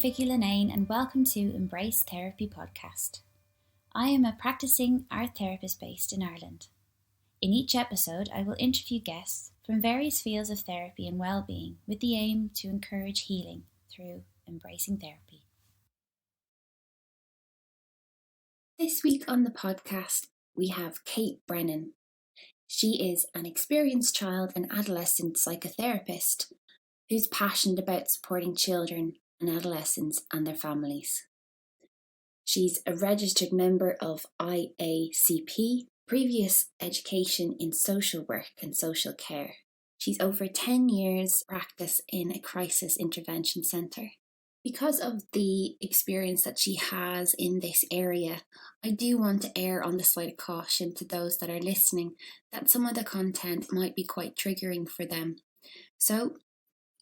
Vicky Linane and welcome to Embrace Therapy podcast. I am a practicing art therapist based in Ireland. In each episode, I will interview guests from various fields of therapy and well-being with the aim to encourage healing through embracing therapy. This week on the podcast, we have Kate Brennan. She is an experienced child and adolescent psychotherapist who's passionate about supporting children and adolescents and their families. She's a registered member of I.A.C.P, previous education in social work and social care. She's over 10 years practice in a crisis intervention centre. Because of the experience that she has in this area, I do want to err on the side of caution to those that are listening that some of the content might be quite triggering for them. So,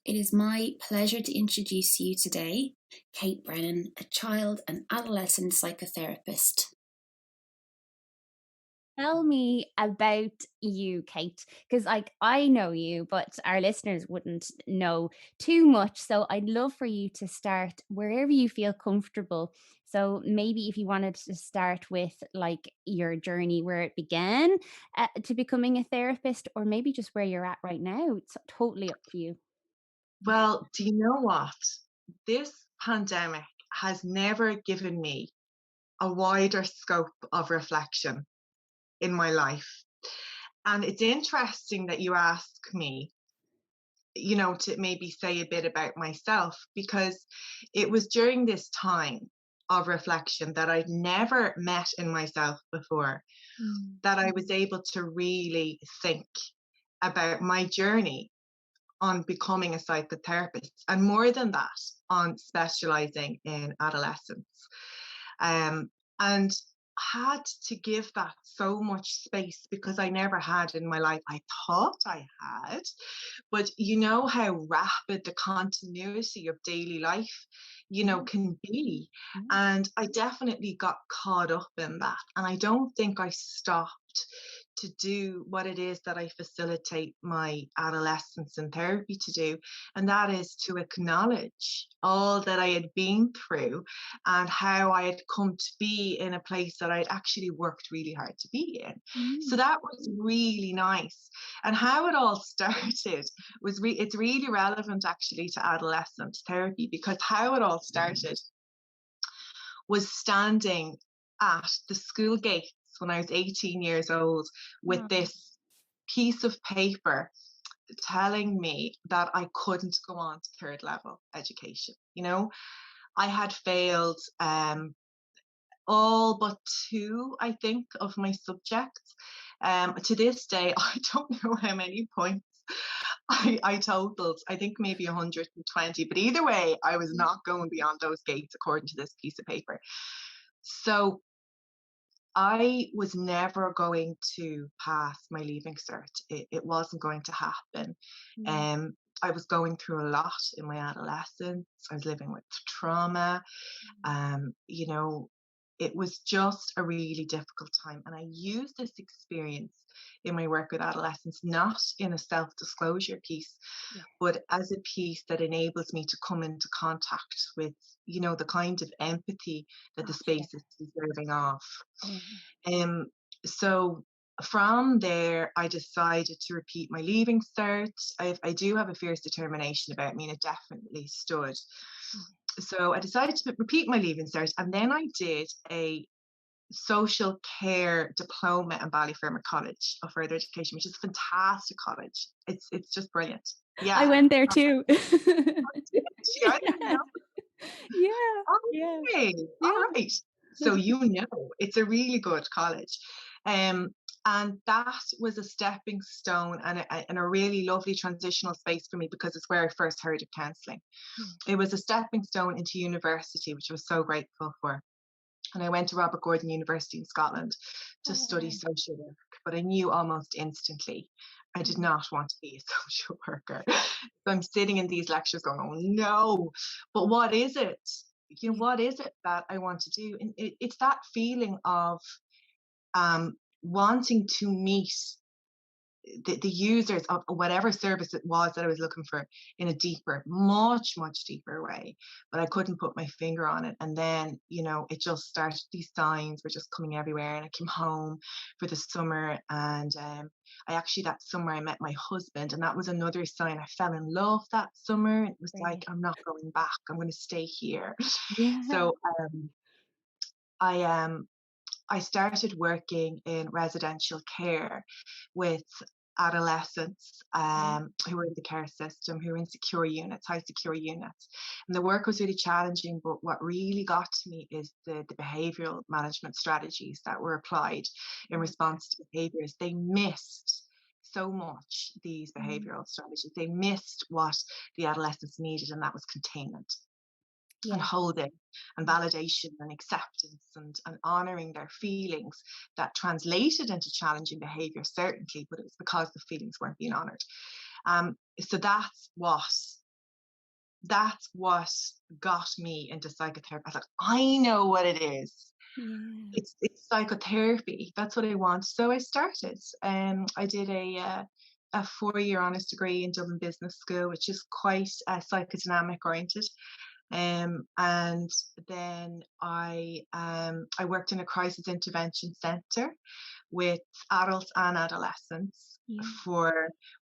it is my pleasure to introduce you today, Kate Brennan, a child and adolescent psychotherapist. Tell me about you, Kate, because I know you, but our listeners wouldn't know too much. So I'd love for you to start wherever you feel comfortable. So maybe if you wanted to start with your journey, where it began to becoming a therapist, or maybe just where you're at right now. It's totally up to you. Well, do you know what? This pandemic has never given me a wider scope of reflection in my life. And it's interesting that you ask me, to maybe say a bit about myself, because it was during this time of reflection that I'd never met in myself before, that I was able to really think about my journey on becoming a psychotherapist, and more than that, on specializing in adolescents. And had to give that so much space because I never had in my life. I thought I had, but you know how rapid the continuity of daily life, can be. And I definitely got caught up in that. And I don't think I stopped to do what it is that I facilitate my adolescents in therapy to do, and that is to acknowledge all that I had been through and how I had come to be in a place that I'd actually worked really hard to be in. So that was really nice. And how it all started was it's really relevant actually to adolescent therapy, because how it all started was standing at the school gates when I was 18 years old with this piece of paper telling me that I couldn't go on to third level education. I had failed all but 2, I think, of my subjects. To this day, I don't know how many points I totaled. I think maybe 120, but either way, I was not going beyond those gates according to this piece of paper. So I was never going to pass my leaving cert. It wasn't going to happen. I was going through a lot in my adolescence. I was living with trauma. It was just a really difficult time. And I used this experience in my work with adolescents, not in a self-disclosure piece, but as a piece that enables me to come into contact with, the kind of empathy that the space is deserving of. So from there, I decided to repeat my leaving cert. I do have a fierce determination about me, and it definitely stood. So I decided to repeat my leaving cert, and then I did a social care diploma in Ballyfermot College of Further Education, which is a fantastic college. It's just brilliant. Yeah, I went there too. I didn't know. Yeah. Okay. All right. So it's a really good college. And that was a stepping stone and a really lovely transitional space for me, because it's where I first heard of counselling. It was a stepping stone into university, which I was so grateful for. And I went to Robert Gordon University in Scotland to study social work, but I knew almost instantly I did not want to be a social worker. So I'm sitting in these lectures going, oh no, but what is it? What is it that I want to do? And it's that feeling of wanting to meet the users of whatever service it was that I was looking for in a deeper, much, much deeper way. But I couldn't put my finger on it. And then, it just started, these signs were just coming everywhere. And I came home for the summer, and that summer I met my husband, and that was another sign. I fell in love that summer. It was like, Right. I'm not going back. I'm going to stay here. Yeah. So I I started working in residential care with adolescents who were in the care system, who were in secure units, high secure units. And the work was really challenging, but what really got to me is the behavioral management strategies that were applied in response to behaviors. They missed so much these behavioral strategies. They missed what the adolescents needed, and that was containment and Yeah. holding and validation and acceptance and honoring their feelings that translated into challenging behavior, certainly, but it was because the feelings weren't being honored. So that's what got me into psychotherapy. I was like, I know what it is. Yeah. It's psychotherapy. That's what I want. So I started. I did a 4-year honors degree in Dublin Business School, which is quite psychodynamic oriented. And then I worked in a crisis intervention centre with adults and adolescents. Yeah.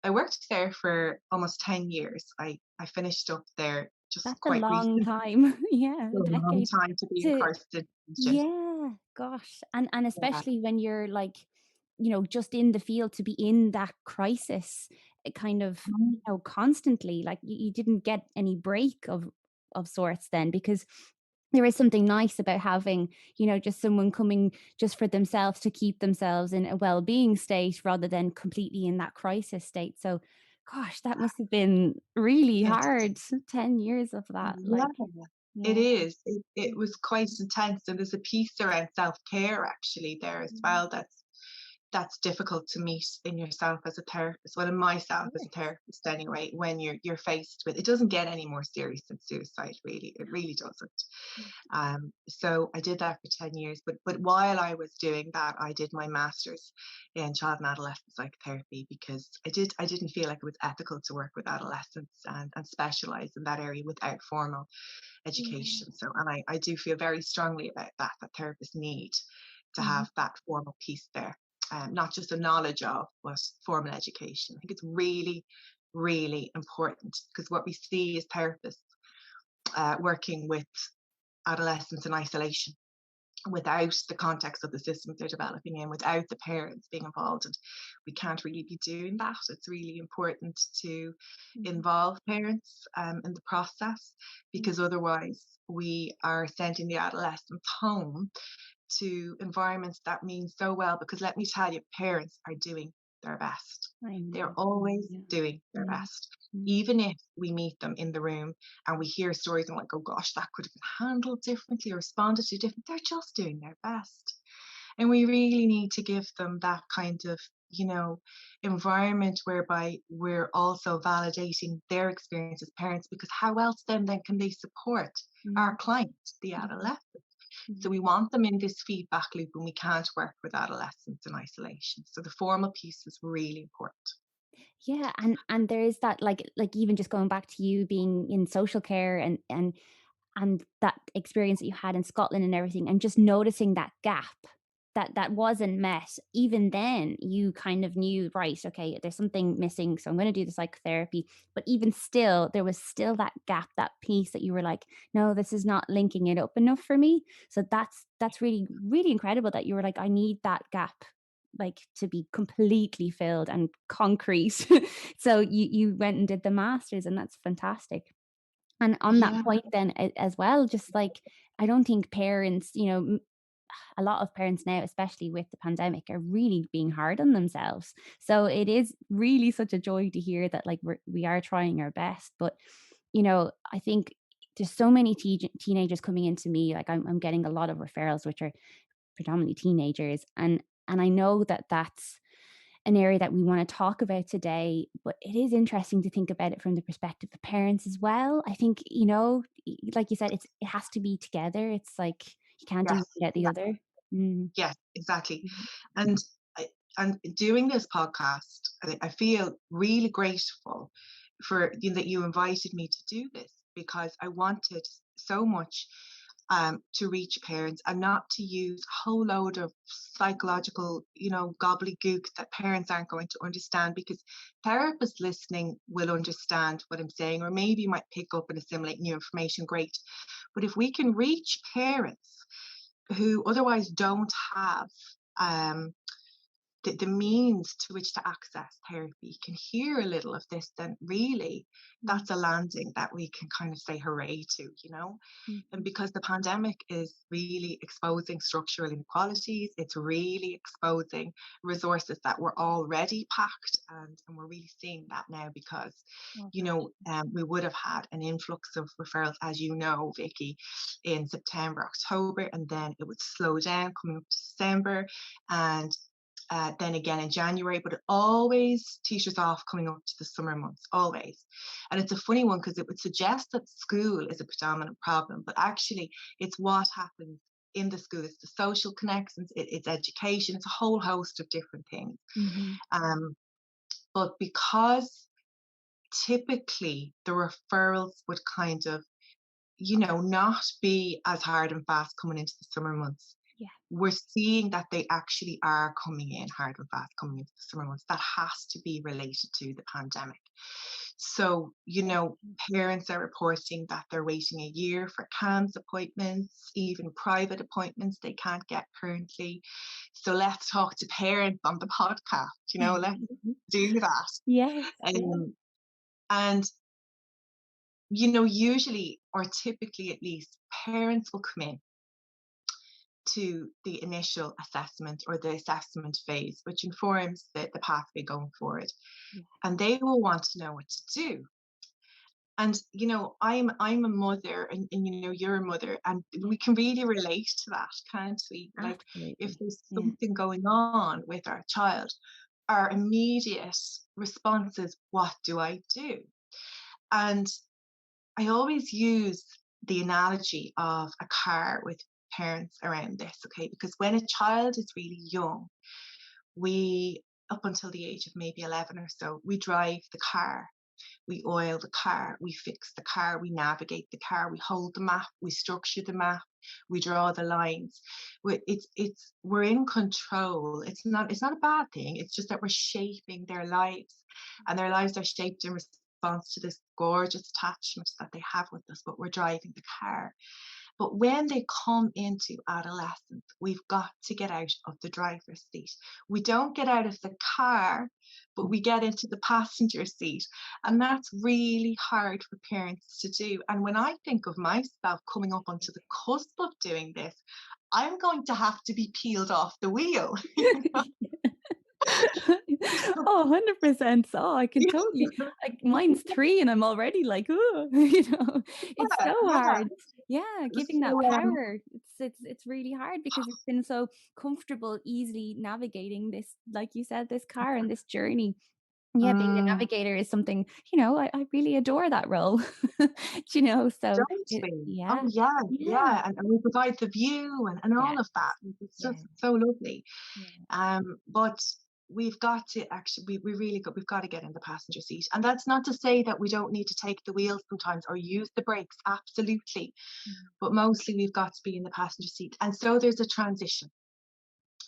I worked there for almost 10 years. I finished up there just That's a quite long recently. time. Yeah, A a long decade time to be in to crisis intervention. yeah, gosh. And Yeah. especially when you're like, just in the field to be in that crisis, kind of, Mhm. constantly, like you didn't get any break of sorts then, because there is something nice about having, just someone coming just for themselves to keep themselves in a well-being state rather than completely in that crisis state. So, gosh, that must have been really Yes. hard. 10 years of that, Yeah. like, It yeah. is. It was quite intense, and there's a piece around self-care actually there as Mm, well that's difficult to meet in yourself as a therapist. Well, in myself as a sure. therapist anyway, when you're faced with it, doesn't get any more serious than suicide, really. It really doesn't. So I did that for 10 years, but while I was doing that, I did my master's in child and adolescent psychotherapy, because I didn't feel like it was ethical to work with adolescents and specialize in that area without formal Yeah. education. So, and I do feel very strongly about that therapists need to Mhm. have that formal piece there, not just a knowledge of, but formal education. I think it's really, really important, because what we see is therapists working with adolescents in isolation, without the context of the systems they're developing in, without the parents being involved. And we can't really be doing that. It's really important to Mhm. involve parents in the process, Yeah. because otherwise we are sending the adolescents home to environments that mean so well. Because let me tell you, parents are doing their best. I They're know. always Yeah. doing their Mm, best. mm, Even if we meet them in the room and we hear stories and like, oh gosh, that could have been handled differently or responded to different, they're just doing their best. And we really need to give them that kind of, environment whereby we're also validating their experience as parents, because how else then can they support mm, our client, the yeah, adolescent? mm. So we want them in this feedback loop, and we can't work with adolescents in isolation. So the formal piece is really important. Yeah, and there is that, like even just going back to you being in social care and that experience that you had in Scotland and everything, and just noticing that gap that wasn't met. Even then, you kind of knew, right, okay, there's something missing, so I'm going to do the psychotherapy. But even still, there was still that gap, that piece that you were like, no, this is not linking it up enough for me. So that's really, really incredible that you were like, I need that gap, like, to be completely filled and concrete. So you went and did the masters, and that's fantastic. And on that Yeah. point then, as well, just like, I don't think parents, a lot of parents now, especially with the pandemic, are really being hard on themselves. So it is really such a joy to hear that, like, we are trying our best. But, I think there's so many teenagers coming into me, like I'm getting a lot of referrals, which are predominantly teenagers. And I know that that's an area that we want to talk about today, but it is interesting to think about it from the perspective of parents as well. I think, like you said, it has to be together. It's like you can't do one Yes. without the other. Mm, Yes, exactly. mm, And And doing this podcast, I feel really grateful for that you invited me to do this, because I wanted so much to reach parents and not to use a whole load of psychological, gobbledygook that parents aren't going to understand, because therapists listening will understand what I'm saying, or maybe might pick up and assimilate new information, great. But if we can reach parents who otherwise don't have the means to which to access therapy, can hear a little of this, then really that's a landing that we can kind of say hooray to, And because the pandemic is really exposing structural inequalities, it's really exposing resources that were already packed, and we're really seeing that now because, we would have had an influx of referrals, as you know, Vicky, in September, October, and then it would slow down coming up to December, and then again in January, but it always teeters off coming up to the summer months, always. And it's a funny one because it would suggest that school is a predominant problem, but actually it's what happens in the school. It's the social connections, it's education, it's a whole host of different things. But because typically the referrals would kind of, not be as hard and fast coming into the summer months, we're seeing that they actually are coming in hard and fast coming into the summer months. That has to be related to the pandemic. So, parents are reporting that they're waiting a year for CAMHS appointments, even private appointments they can't get currently. So let's talk to parents on the podcast, let's do that. Yes. And, usually, or typically at least, parents will come in to the initial assessment or the assessment phase, which informs the pathway going forward. And they will want to know what to do. And, I'm a mother, and you're a mother, and we can really relate to that, can't we? Like, if there's something going on with our child, our immediate response is, what do I do? And I always use the analogy of a car with parents around this, okay? Because when a child is really young, we, up until the age of maybe 11 or so, we drive the car, we oil the car, we fix the car, we navigate the car, we hold the map, we structure the map, we draw the lines. We're in control. It's not a bad thing. It's just that we're shaping their lives, and their lives are shaped in response to this gorgeous attachment that they have with us, but we're driving the car. But when they come into adolescence, we've got to get out of the driver's seat. We don't get out of the car, but we get into the passenger seat. And that's really hard for parents to do. And when I think of myself coming up onto the cusp of doing this, I'm going to have to be peeled off the wheel. Oh, 100%. Oh, I can totally, like, mine's 3 and I'm already like, oh, it's so hard. Yeah, giving that power. It's really hard because it's been so comfortable, easily navigating this, like you said, this car and this journey. Yeah, being the navigator is something, I really adore that role. So Don't we? yeah. Oh yeah. And we provide the view and all of that. It's just so lovely. But we've got to actually, we've got to get in the passenger seat. And that's not to say that we don't need to take the wheel sometimes or use the brakes, absolutely. But mostly we've got to be in the passenger seat. And so there's a transition.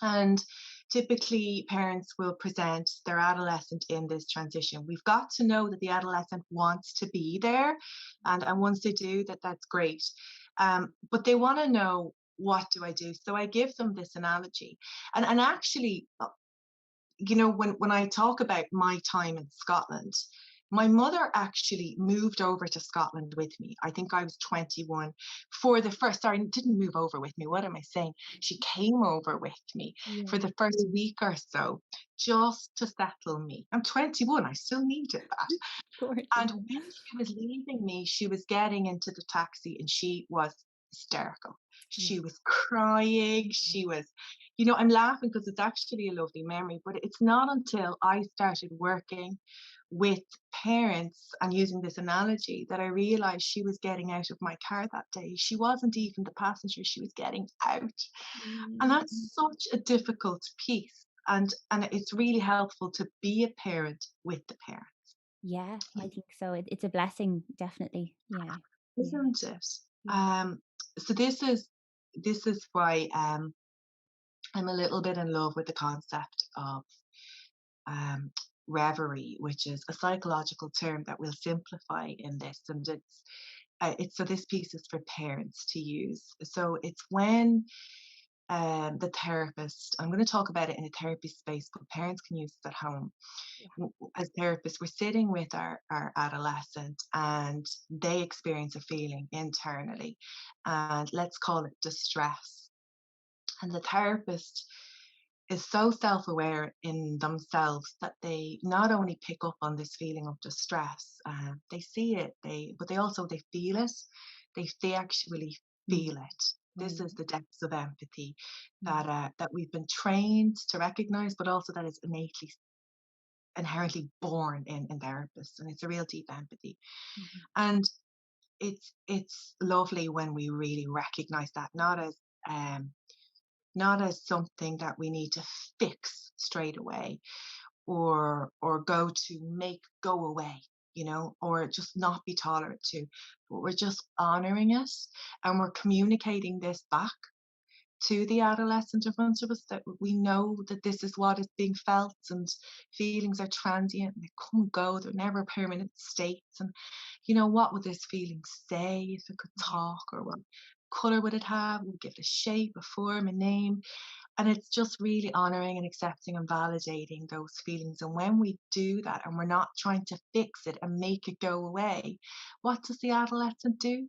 And typically parents will present their adolescent in this transition. We've got to know that the adolescent wants to be there. And once they do, that's great. But they want to know, what do I do? So I give them this analogy. And actually, when I talk about my time in Scotland, my mother actually moved over to Scotland with me. I think I was 21 for the first, sorry, didn't move over with me. What am I saying? She came over with me for the first week or so, just to settle me. I'm 21, I still needed that. And when she was leaving me, she was getting into the taxi and she was hysterical. She was crying. She was, I'm laughing because it's actually a lovely memory, but it's not until I started working with parents and using this analogy that I realized she was getting out of my car that day. She wasn't even the passenger, she was getting out. And that's such a difficult piece. and it's really helpful to be a parent with the parents, Yeah, I think so. It's a blessing, definitely. Yeah. Yeah. isn't it? Yeah. So this is why I'm a little bit in love with the concept of um, reverie, which is a psychological term that we'll simplify in this, and it's so this piece is for parents to use. So it's when the therapist, I'm going to talk about it in a therapy space, but parents can use it at home. As therapists, we're sitting with our adolescent and they experience a feeling internally, and let's call it distress. And the therapist is so self-aware in themselves that they not only pick up on this feeling of distress, they see it, but they feel it, they actually Mm. feel it. This Mm. is the depths of empathy Mm. that we've been trained to recognize, but also that is inherently born in therapists, and it's a real deep empathy. Mhm. And it's lovely when we really recognize that, not as something that we need to fix straight away, or go to make go away, or just not be tolerant to, but we're just honoring it, and we're communicating this back to the adolescent in front of us, that we know that this is what is being felt, and feelings are transient and they come and go, they're never permanent states. And what would this feeling say if it could talk, or what color would it have? Would give it a shape, a form, a name? And it's just really honoring and accepting and validating those feelings. And when we do that and we're not trying to fix it and make it go away, what does the adolescent do?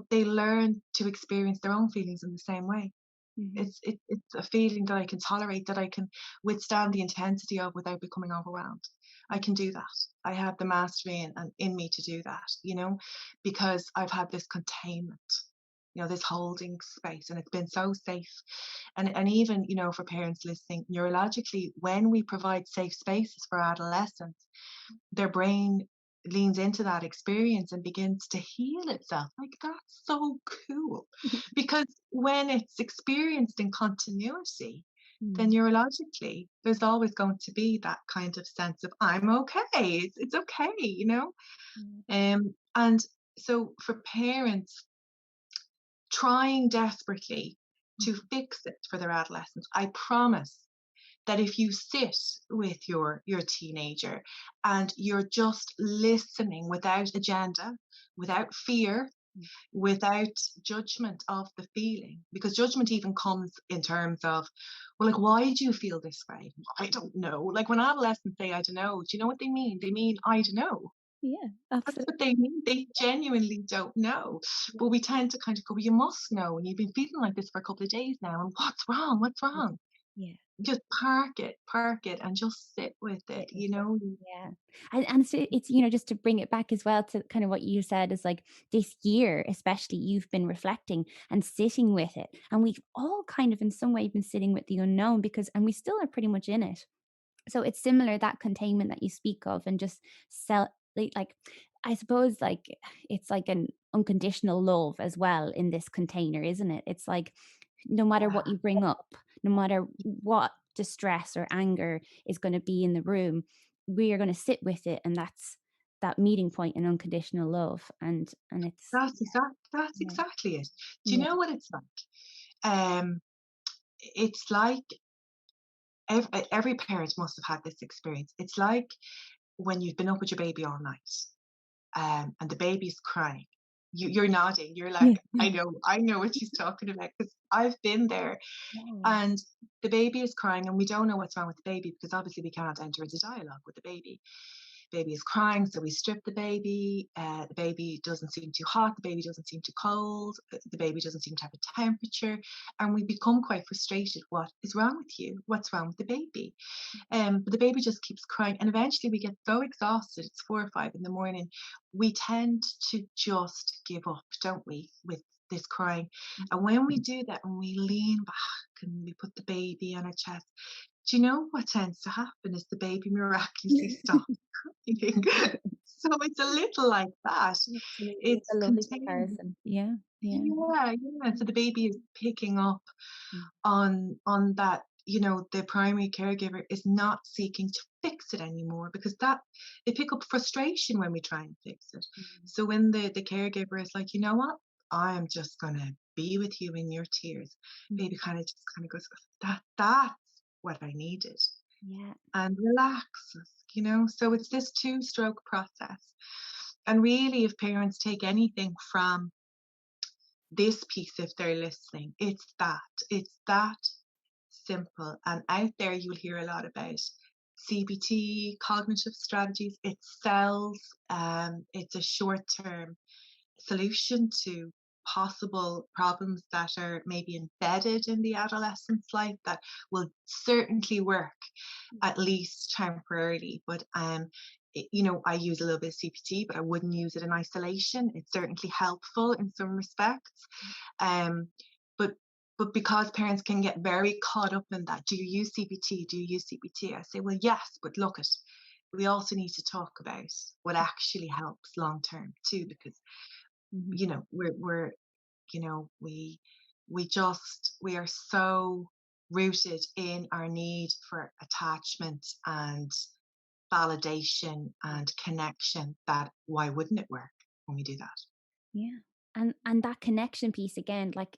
They learn to experience their own feelings in the same way. Mhm. It's a feeling that I can tolerate, that I can withstand the intensity of without becoming overwhelmed. I can do that. I have the mastery in me to do that, because I've had this containment, this holding space, and it's been so safe. And even, for parents listening, neurologically, when we provide safe spaces for adolescents, their brain leans into that experience and begins to heal itself. Like, that's so cool. Because when it's experienced in continuity, then Mm. neurologically, there's always going to be that kind of sense of, I'm okay. It's okay, Mm. And so for parents trying desperately to fix it for their adolescents, I promise that if you sit with your teenager and you're just listening without agenda, without fear, Mm. without judgment of the feeling, because judgment even comes in terms of, well, like, why do you feel this way? I don't know. Like, when adolescents say I don't know, do you know what they mean? They mean I don't know. Yeah, That's absolutely. what they mean. They genuinely don't know. But we tend to kind of go, well, you must know, and you've been feeling like this for a couple of days now, and what's wrong? What's wrong? Yeah. Just park it, and just sit with it, Sit with it. Yeah. And so it's, just to bring it back as well to kind of what you said is like this year, especially you've been reflecting and sitting with it. And we've all kind of in some way been sitting with the unknown and we still are pretty much in it. So it's similar, that containment that you speak of, and just like I suppose like it's like an unconditional love as well in this container, isn't it? It's like no matter Yeah, what you bring up, no matter what distress or anger is going to be in the room, we are going to sit with it, and that's that meeting point in unconditional love. And it's that's yeah, exactly it. Do you yeah, know what it's like? It's like every parent must have had this experience. It's like when you've been up with your baby all night, and the baby's crying. You're nodding. You're like, yeah, yeah. I know what she's talking about, because I've been there. Oh, And the baby is crying, and we don't know what's wrong with the baby, because obviously we can't enter into dialogue with the baby. Baby is crying, so we strip the baby. The baby doesn't seem too hot, the baby doesn't seem too cold, the baby doesn't seem to have a temperature, and we become quite frustrated. What is wrong with you? What's wrong with the baby? But the baby just keeps crying, and eventually we get so exhausted, it's 4 or 5 in the morning, we tend to just give up, don't we, with this crying. And when we do that, and we lean back and we put the baby on our chest, do you know what tends to happen is the baby miraculously stops crying. So it's a little like that. absolutely. It's It's a lovely contained. comparison. Yeah, yeah. Yeah, yeah. So the baby is picking up Mm. on that the primary caregiver is not seeking to fix it anymore, because that they pick up frustration when we try and fix it. So when the caregiver is like, you know what, I am just gonna be with you in your tears, baby kind of just kind of goes, that's what I needed. Yeah. And relaxes, so it's this two-stroke process. And really, if parents take anything from this piece, if they're listening, it's that simple. And out there you'll hear a lot about CBT, cognitive strategies. It sells. It's a short-term solution to possible problems that are maybe embedded in the adolescent's life that will certainly work, at least temporarily. But I use a little bit of CPT, but I wouldn't use it in isolation. It's certainly helpful in some respects. Um, but because parents can get very caught up in that, do you use CPT? Do you use CPT? I say, well, yes, but look at, we also need to talk about what actually helps long term too, because we're we are so rooted in our need for attachment and validation and connection that why wouldn't it work when we do that? Yeah. And that connection piece again, like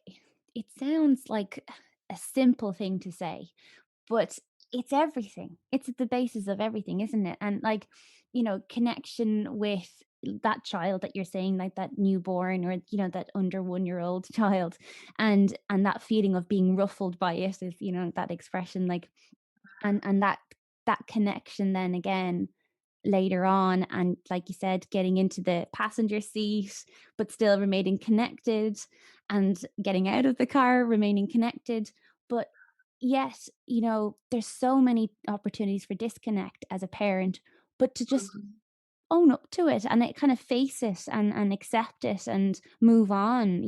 it sounds like a simple thing to say, but it's everything. It's at the basis of everything, isn't it? And like, connection with that child that you're saying, like that newborn or, that under 1-year-old child, and that feeling of being ruffled by it is, that expression, like, and that connection then again later on, and like you said, getting into the passenger seat but still remaining connected, and getting out of the car remaining connected, but yet there's so many opportunities for disconnect as a parent, but to just own up to it and it kind of face it and accept it and move on,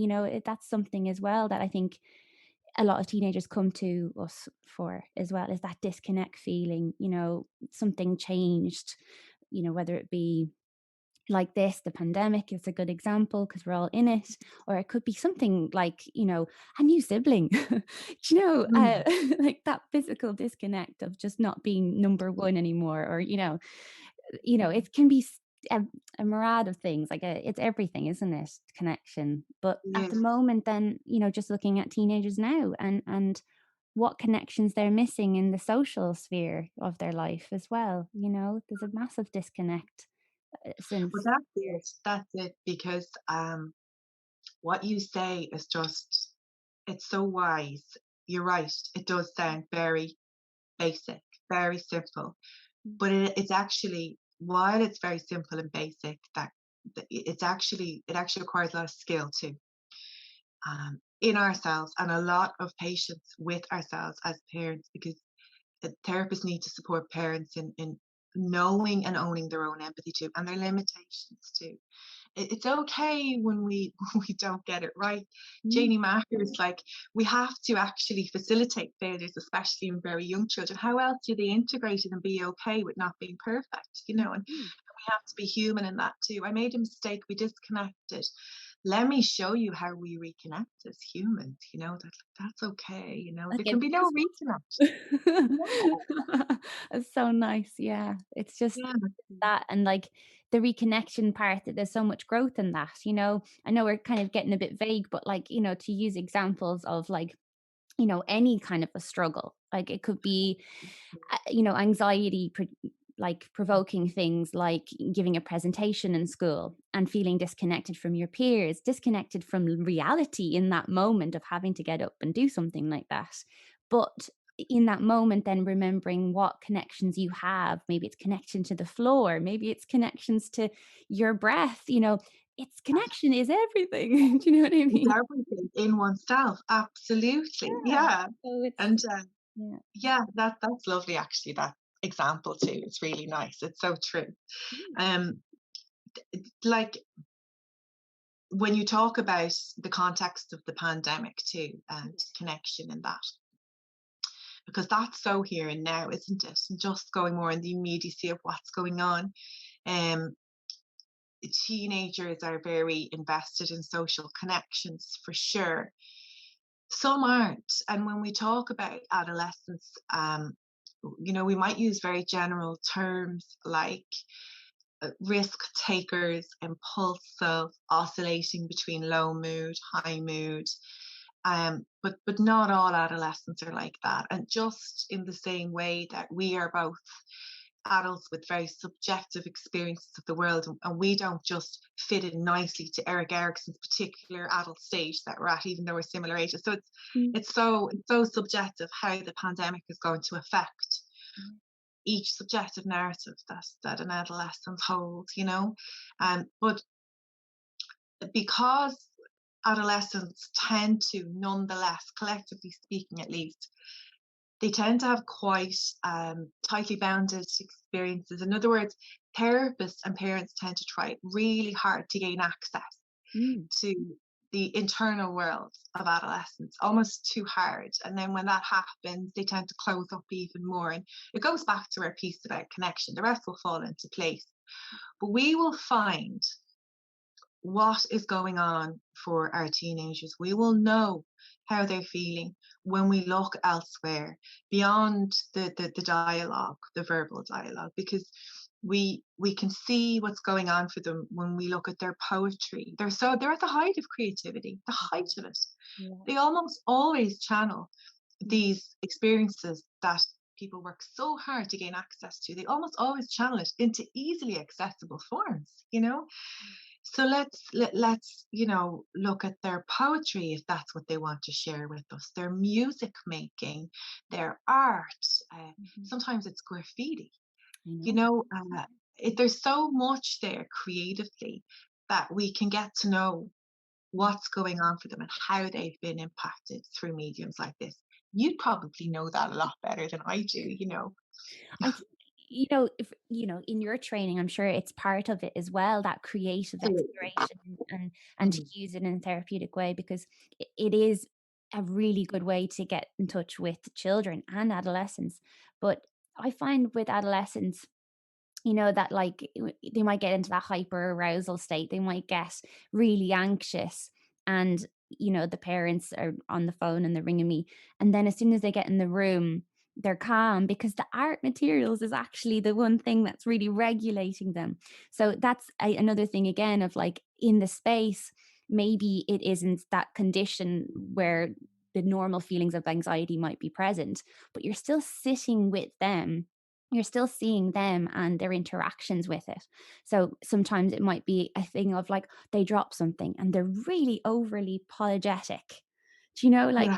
that's something as well that I think a lot of teenagers come to us for as well, is that disconnect feeling, something changed, whether it be like this, the pandemic is a good example because we're all in it, or it could be something like, a new sibling, like that physical disconnect of just not being number one anymore, or, it can be a myriad of things, like it's everything, isn't it? Connection. But Yeah. at the moment, then, just looking at teenagers now and what connections they're missing in the social sphere of their life as well. There's a massive disconnect since. Well, that's it, because what you say is just, it's so wise. You're right, it does sound very basic, very simple, but it's actually, while it's very simple and basic, it actually requires a lot of skill too, in ourselves, and a lot of patience with ourselves as parents, because the therapists need to support parents in knowing and owning their own empathy too, and their limitations too. It's okay when we we don't get it right. Janie Macker is like, we have to actually facilitate failures, especially in very young children. How else do they integrate it and be okay with not being perfect? And we have to be human in that too. I made a mistake, we disconnected. Let me show you how we reconnect as humans. That's okay. There Okay. can be no reconnect. It's so nice. Yeah. It's just Yeah. that, and like the reconnection part, that there's so much growth in that. I know we're kind of getting a bit vague, but like, to use examples of like, any kind of a struggle, like it could be anxiety, like provoking things like giving a presentation in school and feeling disconnected from your peers, disconnected from reality in that moment of having to get up and do something like that. But in that moment, then remembering what connections you have. Maybe it's connection to the floor, maybe it's connections to your breath. It's connection is everything. Do you know what I It's mean? everything in oneself. Absolutely. Yeah. Yeah. So it's, And yeah. yeah, that's lovely actually, that example too. It's really nice. It's so true. Um like when you talk about the context of the pandemic too, and connection in that, because that's so here and now, isn't it? And just going more in the immediacy of what's going on. Um Teenagers are very invested in social connections for sure. Some aren't. And when we talk about adolescence, we might use very general terms like risk takers, impulsive, oscillating between low mood, high mood. But not all adolescents are like that. And just in the same way that we are both adults with very subjective experiences of the world, and we don't just fit in nicely to Eric Erickson's particular adult stage that we're at, even though we're similar ages. So Mm. it's so subjective how the pandemic is going to affect each subjective narrative that an adolescent holds, but because adolescents tend to, nonetheless, collectively speaking at least, they tend to have quite tightly bounded experiences. In other words, therapists and parents tend to try really hard to gain access to the internal world of adolescents, almost too hard. And then when that happens, they tend to close up even more. And it goes back to our piece about connection. The rest will fall into place. But we will find what is going on for our teenagers. We will know how they're feeling when we look elsewhere beyond the dialogue, the verbal dialogue, because we can see what's going on for them when we look at their poetry. They're at the height of creativity, the height of it. Yeah. They almost always channel these experiences that people work so hard to gain access to. They almost always channel it into easily accessible forms. So let's look at their poetry if that's what they want to share with us. Their music making, their art. Sometimes it's graffiti. I know. There's so much there creatively that we can get to know what's going on for them and how they've been impacted through mediums like this. You'd probably know that a lot better than I do. I think, if in your training, I'm sure it's part of it as well, that creative Absolutely. exploration and to Mhm. use it in a therapeutic way, because it is a really good way to get in touch with children and adolescents. But I find with adolescents, that like they might get into that hyper arousal state. They might get really anxious, and the parents are on the phone and they're ringing me, and then as soon as they get in the room, they're calm because the art materials is actually the one thing that's really regulating them. So that's another thing again of like in the space, maybe it isn't that condition where the normal feelings of anxiety might be present, but you're still sitting with them, you're still seeing them and their interactions with it. So sometimes it might be a thing of like they drop something and they're really overly apologetic. Do you know, like,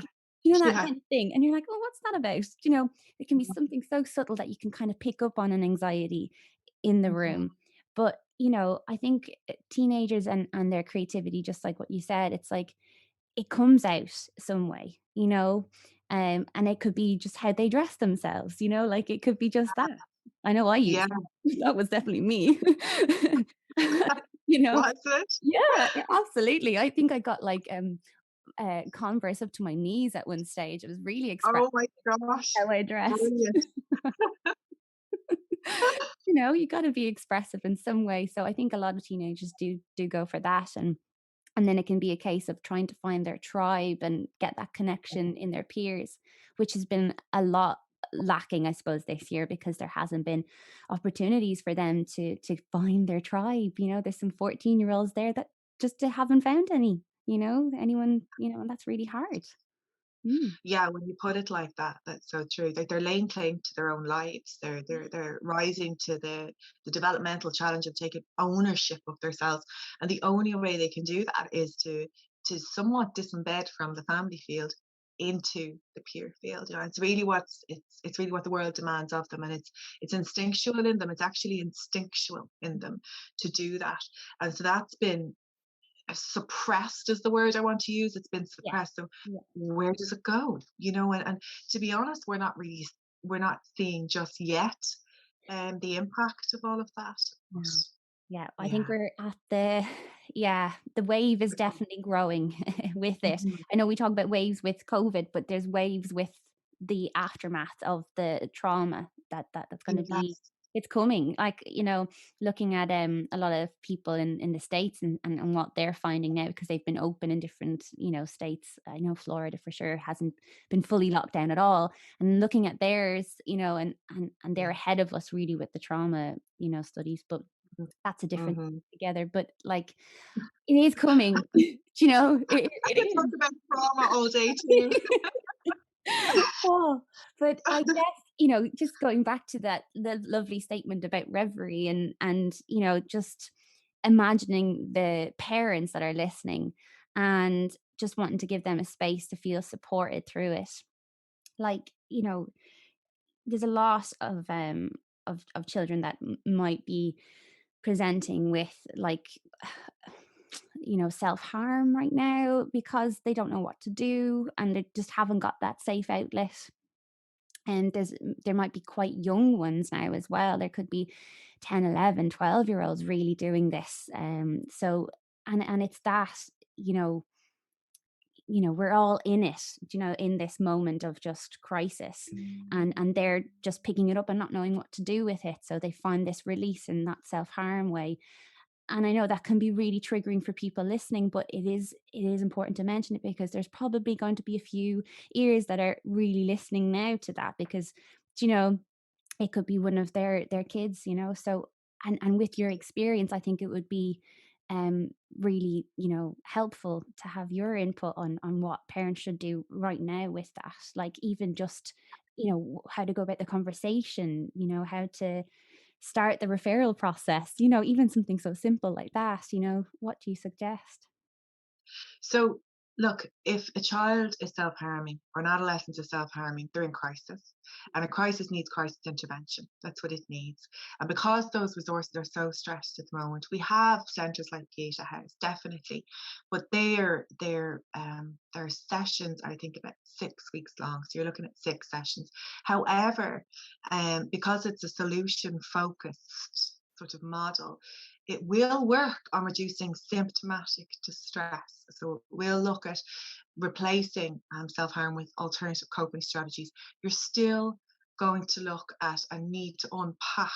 Yeah, that yeah. kind of thing? And you're like, oh, what's that about? It can be something so subtle that you can kind of pick up on an anxiety in the Mhm. room. But, I think teenagers and their creativity, just like what you said, it's like it comes out some way, and it could be just how they dress themselves, like it could be just that. I know I Yeah. used that was definitely me. you know? Was it? Yeah, yeah, absolutely. I think I got like Converse up to my knees at one stage. It was really expressive Oh my gosh. how I dressed. Brilliant. You got to be expressive in some way. So I think a lot of teenagers do go for that, and then it can be a case of trying to find their tribe and get that connection in their peers, which has been a lot lacking, I suppose, this year because there hasn't been opportunities for them to find their tribe. There's some 14-year-olds there that just haven't found anyone, and that's really hard. Mm. Yeah, when you put it like that, that's so true. Like they're laying claim to their own lives. They're rising to the developmental challenge of taking ownership of themselves. And the only way they can do that is to somewhat disembed from the family field into the peer field. It's really it's really what the world demands of them. And it's instinctual in them. It's actually instinctual in them to do that. And so that's been suppressed is the word I want to use. It's been Yeah. suppressed. So Yeah. where does it go? And to be honest, we're not seeing just yet the impact of all of that. But No. Yeah, I think yeah. we're at the wave is definitely growing with it. Mhm. I know we talk about waves with COVID, but there's waves with the aftermath of the trauma that's going to be Yes. it's coming. Like, looking at a lot of people in the States and what they're finding now, because they've been open in different, states. I know Florida for sure hasn't been fully locked down at all. And looking at theirs, and they're ahead of us really with the trauma, studies. But that's a different Mm-hmm. together. But like, it is coming. I It could talk is. about trauma all day too. Oh, but I guess, just going back to the lovely statement about reverie and, just imagining the parents that are listening and just wanting to give them a space to feel supported through it. Like, there's a lot of children that might be presenting with like self-harm right now because they don't know what to do and they just haven't got that safe outlet. And there might be quite young ones now as well. There could be 10, 11, 12 year olds really doing this. So and it's that, you know, we're all in it, in this moment of just crisis, and they're just picking it up and not knowing what to do with it. So they find this release in that self-harm way. And I know that can be really triggering for people listening, but it is important to mention it because there's probably going to be a few ears that are really listening now to that because, you know, it could be one of their kids, So and with your experience, I think it would be really, helpful to have your input on what parents should do right now with that. Like even just, how to go about the conversation, how to start the referral process, even something so simple like that, what do you suggest? So, look, if a child is self harming or an adolescent is self harming, they're in crisis. And a crisis needs crisis intervention. That's what it needs. And because those resources are so stretched at the moment, we have centres like Pieta House, definitely. But their sessions, I think, about 6 weeks long. So you're looking at 6 sessions. However, because it's a solution focused sort of model, it will work on reducing symptomatic distress. So we'll look at replacing self-harm with alternative coping strategies. You're still going to look at and need to unpack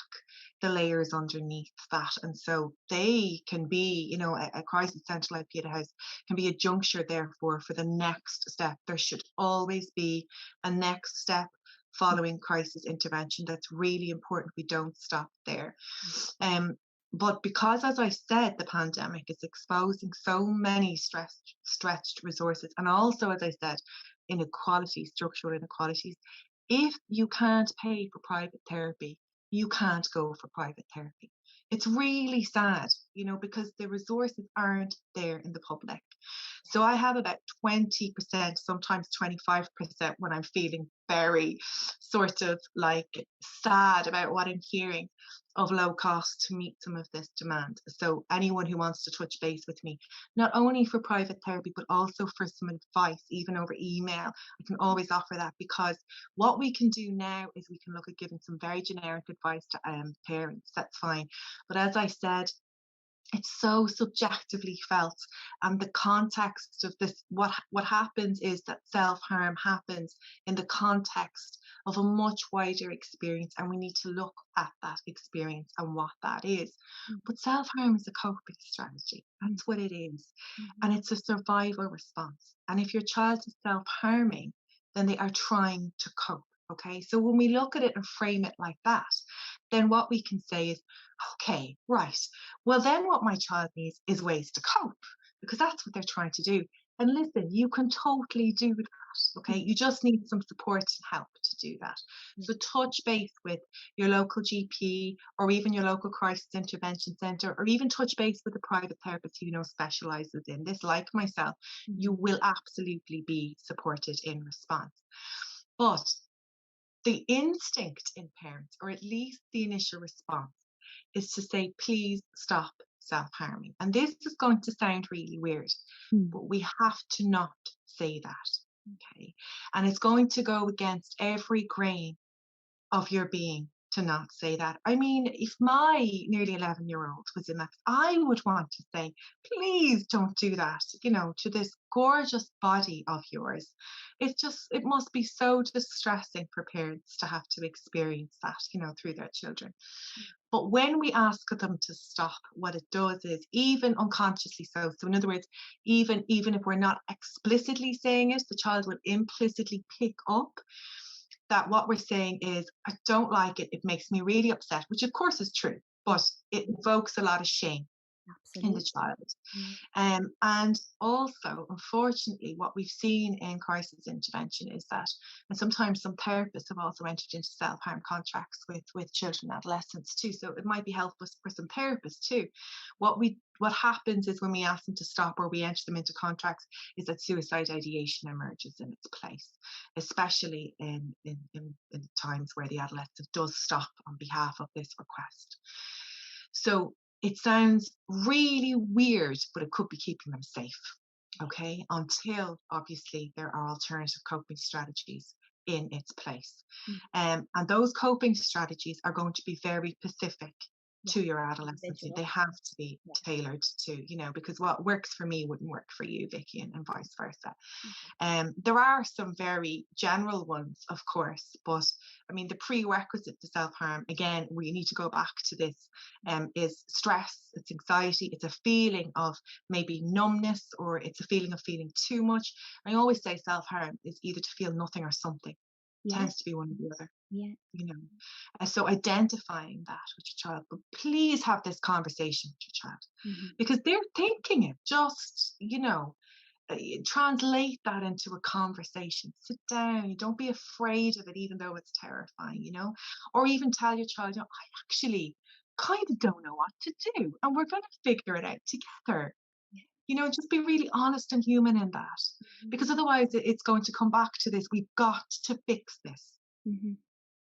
the layers underneath that. And so they can be, a crisis centre like Pieta House can be a juncture, therefore, for the next step. There should always be a next step following crisis intervention. That's really important. We don't stop there. But because, as I said, the pandemic is exposing so many stretched resources, and also, as I said, inequalities, structural inequalities, if you can't pay for private therapy, you can't go for private therapy. It's really sad, because the resources aren't there in the public. So I have about 20%, sometimes 25% when I'm feeling very sort of like sad about what I'm hearing of low cost to meet some of this demand. So anyone who wants to touch base with me, not only for private therapy, but also for some advice, even over email, I can always offer that, because what we can do now is we can look at giving some very generic advice to parents. That's fine. But as I said, it's so subjectively felt, and the context of this, what happens is that self-harm happens in the context of a much wider experience, and we need to look at that experience and what that is. But self-harm is a coping strategy. That's what it is. And it's a survival response. And if your child is self-harming, then they are trying to cope. Okay, so when we look at it and frame it like that, then what we can say is, okay, right, well, then what my child needs is ways to cope, because that's what they're trying to do. And listen, you can totally do that. Okay, you just need some support and help to do that. So touch base with your local GP, or even your local crisis intervention centre, or even touch base with a private therapist who specialises in this, like myself. You will absolutely be supported in response. But the instinct in parents, or at least the initial response, is to say, please stop self-harming. And this is going to sound really weird, but we have to not say that. Okay. And it's going to go against every grain of your being to not say that. I mean, if my nearly 11-year-old was in that, I would want to say, please don't do that, to this gorgeous body of yours. It must be so distressing for parents to have to experience that, through their children. But when we ask them to stop, what it does is, even unconsciously so in other words, even if we're not explicitly saying it, the child will implicitly pick up that what we're saying is, I don't like it, it makes me really upset, which of course is true, but it invokes a lot of shame in the child. And also, unfortunately, what we've seen in crisis intervention is that, and sometimes some therapists have also entered into self-harm contracts with children and adolescents too, so it might be helpful for some therapists too. What happens is, when we ask them to stop or we enter them into contracts, is that suicide ideation emerges in its place, especially in times where the adolescent does stop on behalf of this request. So it sounds really weird, but it could be keeping them safe, okay? Until, obviously, there are alternative coping strategies in its place. And those coping strategies are going to be very specific to your adolescence. They have to be tailored to, because what works for me wouldn't work for you, Vicky, and vice versa. There are some very general ones, of course, but I mean, the prerequisite to self-harm, again, we need to go back to this, is stress, it's anxiety, it's a feeling of maybe numbness, or it's a feeling of feeling too much. I always say self-harm is either to feel nothing or something. Tends to be one or the other. So identifying that with your child, but please have this conversation with your child, because they're thinking it. Just translate that into a conversation. Sit down. Don't be afraid of it, even though it's terrifying. Or even tell your child, I actually kind of don't know what to do, and we're going to figure it out together. Just be really honest and human in that, because otherwise it's going to come back to this, we've got to fix this.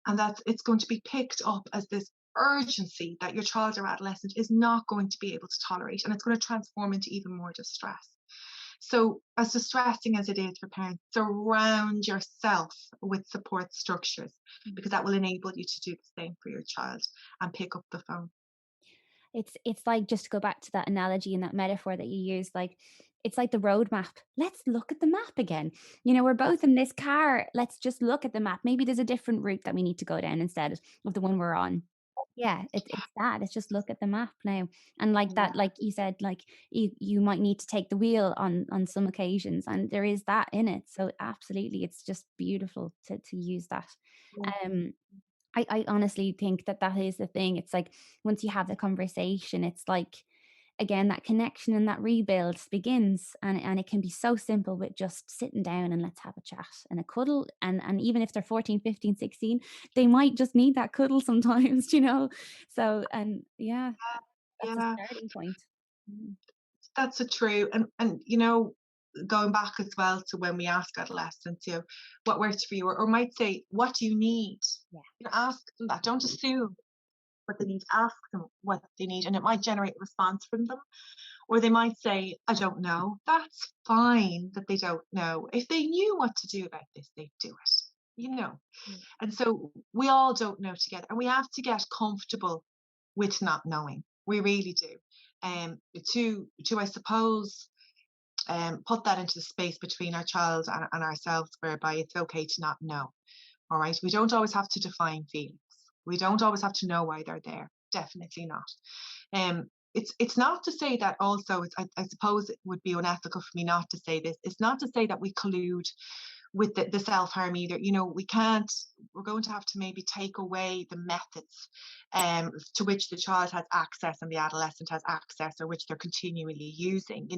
And that it's going to be picked up as this urgency that your child or adolescent is not going to be able to tolerate, and it's going to transform into even more distress. So, as distressing as it is for parents, surround yourself with support structures, because that will enable you to do the same for your child and pick up the phone. It's like, just to go back to that analogy and that metaphor that you used, like, it's like the roadmap. Let's look at the map again. We're both in this car. Let's just look at the map. Maybe there's a different route that we need to go down instead of the one we're on. Yeah, it's that. It's just look at the map now. And like that, like you said, like you might need to take the wheel on some occasions, and there is that in it. So absolutely, it's just beautiful to use that. I honestly think that is the thing. It's like, once you have the conversation, it's like, again, that connection and that rebuild begins, and it can be so simple with just sitting down and let's have a chat and a cuddle, and even if they're 14, 15, 16, they might just need that cuddle sometimes, so, and that's a starting point. That's so true. And going back as well to when we ask adolescents, what works for you, or might say, what do you need? Ask them that. Don't assume what they need. Ask them what they need, and it might generate a response from them. Or they might say, I don't know. That's fine that they don't know. If they knew what to do about this, they'd do it, And so we all don't know together, and we have to get comfortable with not knowing. We really do. To I suppose, put that into the space between our child and ourselves, whereby it's okay to not know. All right. We don't always have to define feelings. We don't always have to know why they're there. Definitely not. It's not to say that also, I suppose it would be unethical for me not to say this. It's not to say that we collude with the self-harm either. We're going to have to maybe take away the methods to which the child has access and the adolescent has access, or which they're continually using,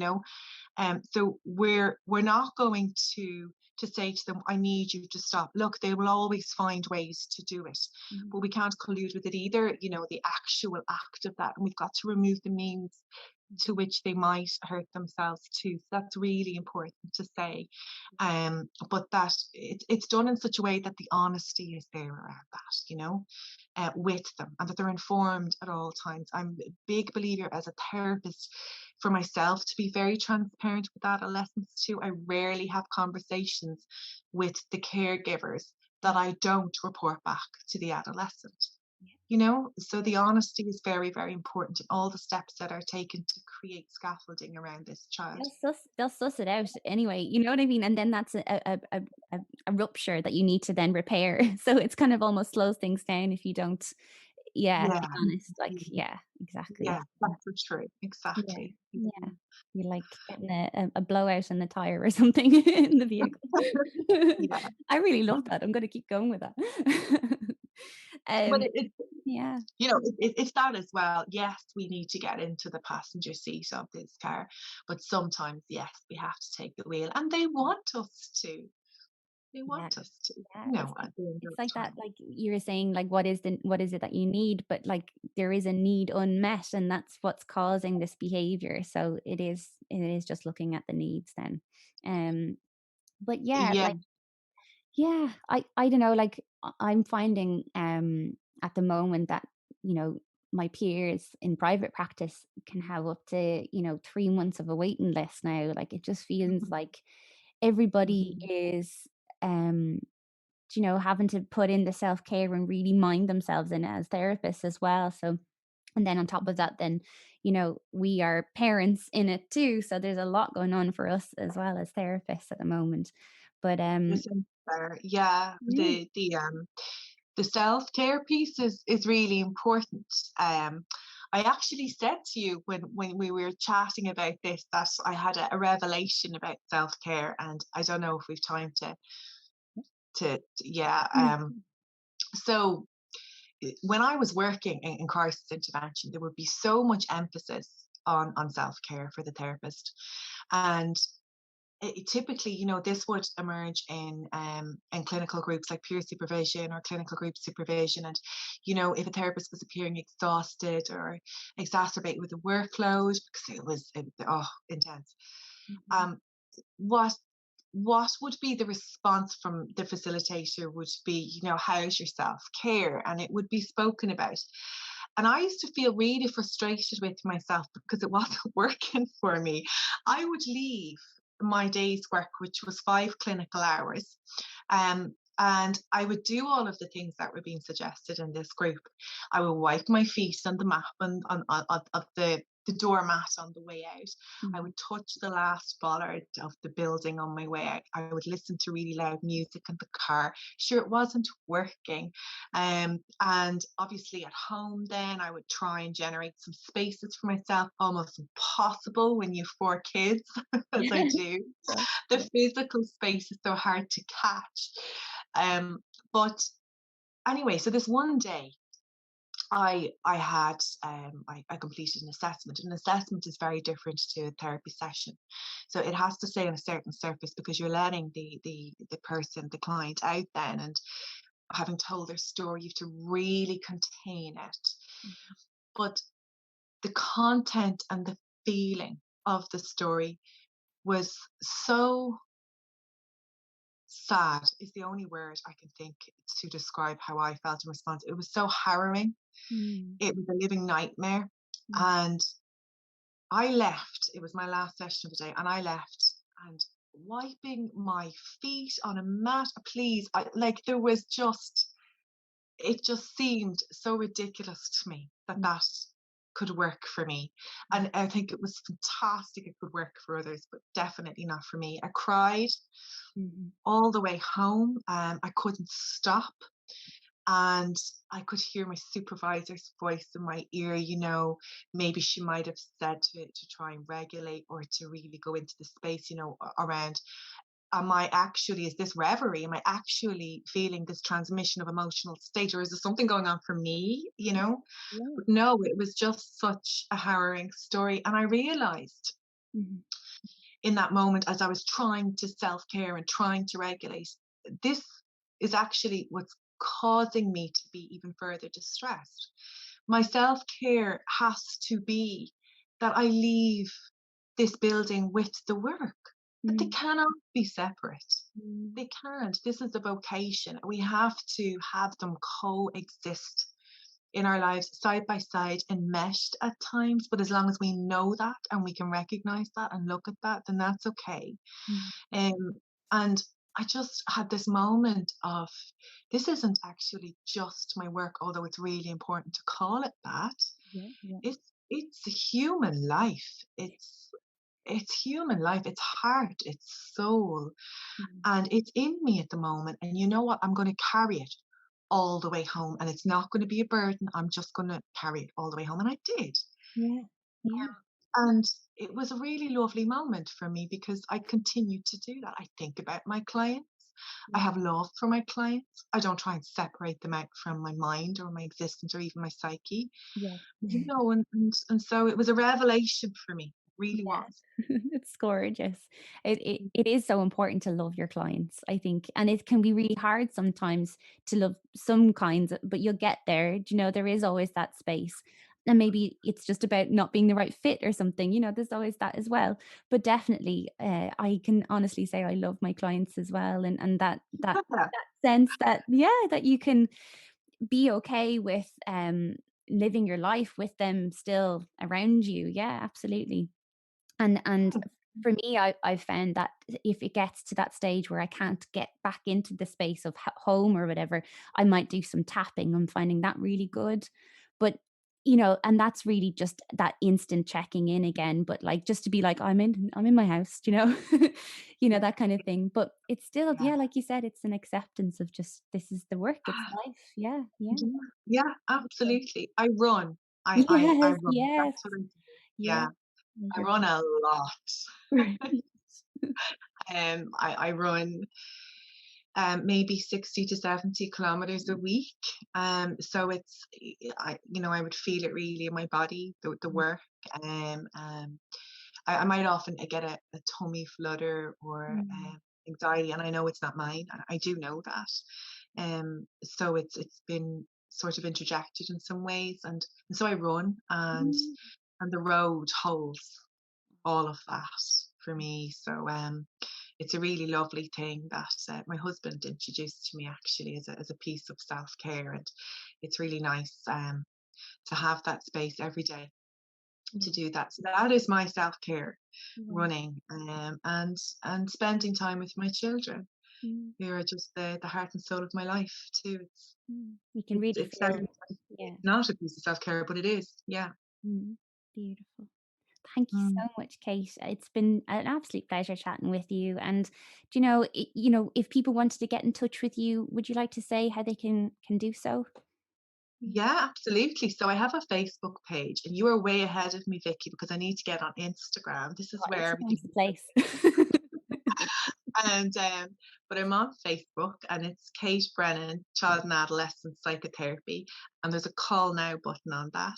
so we're not going to say to them, I need you to stop. Look, they will always find ways to do it, but we can't collude with it either, the actual act of that. And we've got to remove the means to which they might hurt themselves too. So that's really important to say. But that it's done in such a way that the honesty is there around that, with them, and that they're informed at all times. I'm a big believer as a therapist for myself to be very transparent with adolescents too. I rarely have conversations with the caregivers that I don't report back to the adolescent. So the honesty is very, very important in all the steps that are taken to create scaffolding around this child. They'll suss it out anyway, you know what I mean? And then that's a rupture that you need to then repair. So it's kind of almost slows things down if you don't, Yeah. be honest. Like, yeah, exactly. Yeah, that's so true. Yeah, Exactly. yeah. You're like getting a blowout in the tire or something in the vehicle. Yeah. I really love that. I'm gonna keep going with that. But Um, it yeah. it's that as well. Yes, we need to get into the passenger seat of this car, but sometimes, yes, we have to take the wheel, and they want us to. They Yeah. want us to, Yeah, at the end of it's the like that, time. like you were saying, like what is it that you need? But like there is a need unmet, and that's what's causing this behavior. So it is just looking at the needs then. But yeah, Yeah. like yeah, I don't know, like I'm finding at the moment that, you know, my peers in private practice can have up to, 3 months of a waiting list now. Like it just feels Mhm, like everybody mhm. is um having to put in the self-care and really mind themselves in it as therapists as well. So, and then on top of that, then, we are parents in it too. So there's a lot going on for us as well as therapists at the moment. But Listen there. Yeah, yeah. the self-care piece is really important. I actually said to you when we were chatting about this that I had a revelation about self-care, and I don't know if we've time yeah. So when I was working in crisis intervention, there would be so much emphasis on self-care for the therapist, and typically, this would emerge in clinical groups like peer supervision or clinical group supervision. And, if a therapist was appearing exhausted or exacerbated with the workload because intense, Mhm. um, what what would be the response from the facilitator would be, how's your self-care? And it would be spoken about. And I used to feel really frustrated with myself because it wasn't working for me. I would leave my day's work, which was 5 clinical hours, and I would do all of the things that were being suggested in this group. I would wipe my feet on the map and of the doormat on the way out. I Mhm. would touch the last bollard of the building on my way out. I would listen to really loud music in the car. Sure, it wasn't working. And obviously at home, then I would try and generate some spaces for myself. Almost impossible when you've 4 kids, as I do. So, The yeah. physical space is so hard to catch. But anyway, so this one day, I completed an assessment. An assessment is very different to a therapy session, so it has to stay on a certain surface because you're letting the person, the client, out then, and having told their story, you have to really contain it. But the content and the feeling of the story was so sad, is the only word I can think to describe how I felt in response. It was so harrowing. Mm, It was a living nightmare. mm, And I left. It was my last session of the day, and I left and wiping my feet on a mat. Please, like there was just, it just seemed so ridiculous to me that mm, that could work for me. And I think it was fantastic. It could work for others, but definitely not for me. I cried mhm, all the way home. I couldn't stop. And I could hear my supervisor's voice in my ear, maybe she might have said to try and regulate or to really go into the space, around, is this reverie? Am I actually feeling this transmission of emotional state, or is there something going on for me, yeah. But no, it was just such a harrowing story. And I realized Mhm, in that moment, as I was trying to self-care and trying to regulate, this is actually what's causing me to be even further distressed. My self-care has to be that I leave this building with the work, that they mm, cannot be separate. mm, They can't. This is a vocation. We have to have them coexist in our lives side by side and meshed at times. But as long as we know that and we can recognize that and look at that, then that's okay. mm, Um, and I just had this moment of, this isn't actually just my work, although it's really important to call it that. Yeah, yeah. It's a human life. It's human life. It's heart. It's soul, Mm. and it's in me at the moment. And you know what? I'm going to carry it all the way home, and it's not going to be a burden. I'm just going to carry it all the way home, and I did. Yeah, yeah, And it was a really lovely moment for me because I continue to do that. I think about my clients. I yeah, have love for my clients. I don't try and separate them out from my mind or my existence or even my psyche, yeah. and so it was a revelation for me. It really Yeah. was. It's gorgeous. It is so important to love your clients, I think, and it can be really hard sometimes to love some kinds, but you'll get there. You know, there is always that space. And maybe it's just about not being the right fit or something, you know, there's always that as well. But definitely, I can honestly say I love my clients as well. And Yeah. that sense that, yeah, that you can be okay with living your life with them still around you. Yeah, absolutely. And for me, I've found that if it gets to that stage where I can't get back into the space of home or whatever, I might do some tapping. I'm finding that really good. But you know, and that's really just that instant checking in again. But like just to be like, I'm in my house, you know, you know, that kind of thing. But it's still, Yeah. yeah, like you said, it's an acceptance of just this is the work, it's life. Yeah, yeah. Yeah, yeah, absolutely. I run. I Yes, run. yes, That's what I do. yeah. Yeah, I You're run a lot. right. I run maybe 60 to 70 kilometers a week. So I would feel it really in my body, the work. I might often get a tummy flutter or Mm, anxiety, and I know it's not mine. I do know that. So it's been sort of interjected in some ways, and so I run, mm, and the road holds all of that for me. So it's a really lovely thing that my husband introduced to me actually as a piece of self care, and it's really nice to have that space every day to mm, do that. So that is my self care, mm, running, and spending time with my children, mm, who are just the heart and soul of my life too. mm. You can really It sounds feel, like yeah. it's not a piece of self care, but it is. Yeah. Mm, beautiful. Thank you Mm. so much, Kate. It's been an absolute pleasure chatting with you. And do you know, you know, if people wanted to get in touch with you, would you like to say how they can do so? Mm. Yeah, absolutely. So I have a Facebook page, and you are way ahead of me, Vicky, because I need to get on Instagram. This is Well, where everything. Instagram's the place. And but I'm on Facebook, and it's Kate Brennan, Child and Adolescent Psychotherapy, and there's a call now button on that.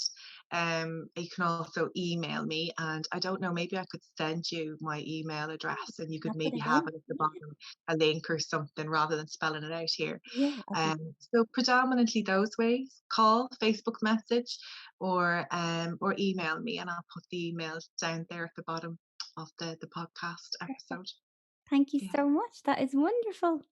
You can also email me, and I don't know, maybe I could send you my email address, and you could I'll put maybe it have in. it at the bottom, a link or something, rather than spelling it out here. Yeah, I'll do. So predominantly those ways: call, Facebook message, or email me, and I'll put the emails down there at the bottom of the podcast episode. Thank you Yeah. so much. That is wonderful.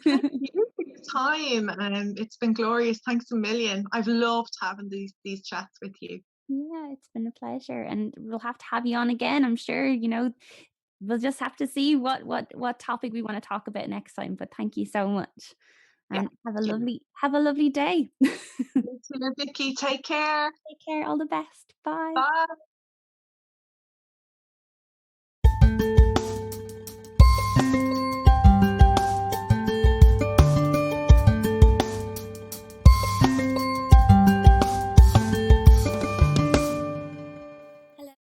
Thank you for your time. It's been glorious. Thanks a million. I've loved having these chats with you. Yeah, it's been a pleasure, and we'll have to have you on again. I'm sure, you know, we'll just have to see what topic we want to talk about next time. But thank you so much, Yeah. and Sure. have a lovely day. Take You too, Vicky. Take care. care. All the best. Bye. Bye.